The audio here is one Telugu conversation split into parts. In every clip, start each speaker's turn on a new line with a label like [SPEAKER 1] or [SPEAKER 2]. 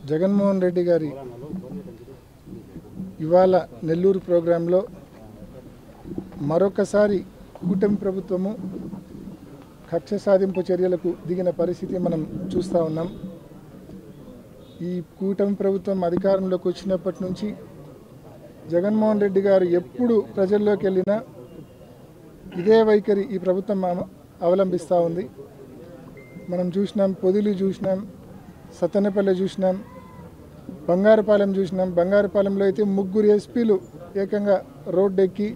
[SPEAKER 1] జగన్మోహన్ రెడ్డి గారి ఇవాళ నెల్లూరు ప్రోగ్రాంలో మరొకసారి కూటమి ప్రభుత్వము కక్ష సాధింపు చర్యలకు దిగిన పరిస్థితి మనం చూస్తూ ఉన్నాం. ఈ కూటమి ప్రభుత్వం అధికారంలోకి వచ్చినప్పటి నుంచి జగన్మోహన్ రెడ్డి గారు ఎప్పుడు ప్రజల్లోకి వెళ్ళినా ఇదే వైఖరి ఈ ప్రభుత్వం అవలంబిస్తూ ఉంది. మనం చూసినాం, పొదిలి చూసినాం, సత్తెనపల్లి చూసినాం, బంగారుపాలెం చూసినాం. బంగారుపాలెంలో అయితే 3 ఎస్పీలు ఏకంగా రోడ్డెక్కి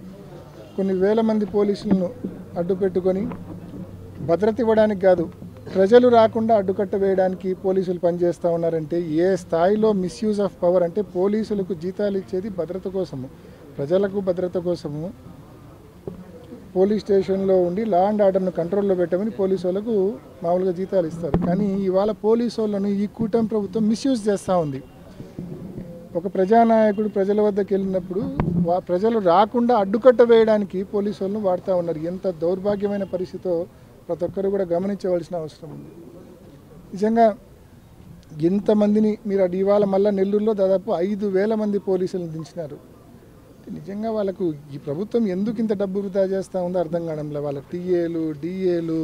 [SPEAKER 1] కొన్ని వేల మంది పోలీసులను అడ్డుపెట్టుకొని భద్రత ఇవ్వడానికి కాదు, ప్రజలు రాకుండా అడ్డుకట్ట వేయడానికి పోలీసులు పనిచేస్తూ ఉన్నారంటే ఏ స్థాయిలో మిస్యూజ్ ఆఫ్ పవర్ అంటే పోలీసులకు జీతాలు ఇచ్చేది భద్రత కోసము, ప్రజలకు భద్రత కోసము. పోలీస్ స్టేషన్లో ఉండి లా అండ్ ఆర్డర్ను కంట్రోల్లో పెట్టమని పోలీసు వాళ్ళకు మామూలుగా జీతాలు ఇస్తారు. కానీ ఇవాళ పోలీసు వాళ్ళను ఈ కూటమి ప్రభుత్వం మిస్యూజ్ చేస్తూ ఉంది. ఒక ప్రజానాయకుడు ప్రజల వద్దకు వెళ్ళినప్పుడు ప్రజలు రాకుండా అడ్డుకట్ట వేయడానికి పోలీసు వాళ్ళను వాడుతూ ఉన్నారు. ఎంత దౌర్భాగ్యమైన పరిస్థితితో ప్రతి ఒక్కరు కూడా గమనించవలసిన అవసరం ఉంది. నిజంగా ఎంతమందిని మీరు ఇవాళ మళ్ళీ నెల్లూరులో దాదాపు 5,000 మంది పోలీసులను దించినారు. నిజంగా వాళ్ళకు ఈ ప్రభుత్వం ఎందుకు ఇంత డబ్బు వృధా చేస్తూ ఉందో అర్థం కావడంలో, వాళ్ళ టీఏలు డిఏలు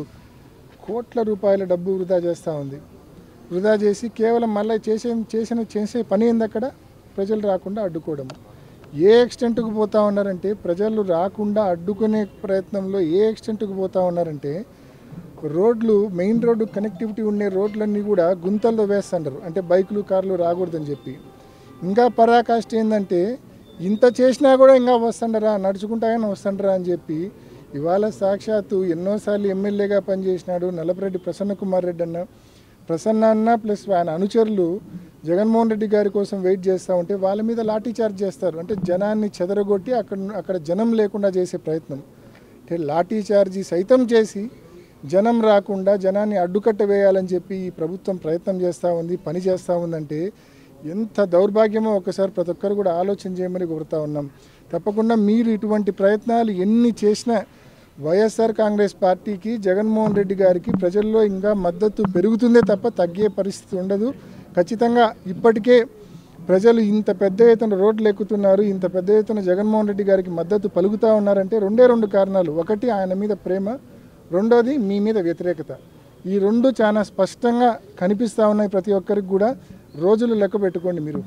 [SPEAKER 1] కోట్ల రూపాయల డబ్బు వృధా చేస్తూ ఉంది. వృధా చేసి కేవలం మళ్ళీ చేసే పని ఏంది అక్కడ ప్రజలు రాకుండా అడ్డుకోవడం. ఏ ఎక్స్టెంట్కు పోతూ ఉన్నారంటే ప్రజలు రాకుండా అడ్డుకునే ప్రయత్నంలో ఏ ఎక్స్టెంట్కు పోతూ ఉన్నారంటే రోడ్లు, మెయిన్ రోడ్డు కనెక్టివిటీ ఉండే రోడ్లన్నీ కూడా గుంతల్లో వేస్తుంటారు, అంటే బైకులు కార్లు రాకూడదని చెప్పి. ఇంకా పరాకాష్ట ఏంటంటే ఇంత చేసినా కూడా ఇంకా వస్తుండరా, నడుచుకుంటాగానే వస్తుండరా అని చెప్పి ఇవాళ సాక్షాత్తు ఎన్నోసార్లు ఎమ్మెల్యేగా పనిచేసినాడు నల్లపరెడ్డి ప్రసన్నకుమార్ రెడ్డి అన్న ప్లస్ ఆయన అనుచరులు జగన్మోహన్ రెడ్డి గారి కోసం వెయిట్ చేస్తూ ఉంటే వాళ్ళ మీద లాఠీ చార్జ్ చేస్తారు. అంటే జనాన్ని చెదరగొట్టి అక్కడ జనం లేకుండా చేసే ప్రయత్నం. అంటే లాఠీ చార్జీ సైతం చేసి జనం రాకుండా జనాన్ని అడ్డుకట్ట వేయాలని చెప్పి ఈ ప్రభుత్వం ప్రయత్నం చేస్తూ ఉంది, పని చేస్తూ ఉందంటే ఎంత దౌర్భాగ్యమో ఒకసారి ప్రతి ఒక్కరు కూడా ఆలోచన చేయమని కోరుతా ఉన్నాం. తప్పకుండా మీరు ఇటువంటి ప్రయత్నాలు ఎన్ని చేసినా వైఎస్ఆర్ కాంగ్రెస్ పార్టీకి, జగన్మోహన్ రెడ్డి గారికి ప్రజల్లో ఇంకా మద్దతు పెరుగుతుందే తప్ప తగ్గే పరిస్థితి ఉండదు. ఖచ్చితంగా ఇప్పటికే ప్రజలు ఇంత పెద్ద ఎత్తున రోడ్లు ఎక్కుతున్నారు, ఇంత పెద్ద ఎత్తున జగన్మోహన్ రెడ్డి గారికి మద్దతు పలుకుతూ ఉన్నారంటే 2 కారణాలు. ఒకటి ఆయన మీద ప్రేమ, రెండోది మీ మీద వ్యతిరేకత. ఈ 2 చాలా స్పష్టంగా కనిపిస్తూ ఉన్నాయి ప్రతి ఒక్కరికి కూడా. రోజులు లెక్క పెట్టుకోండి మీరు.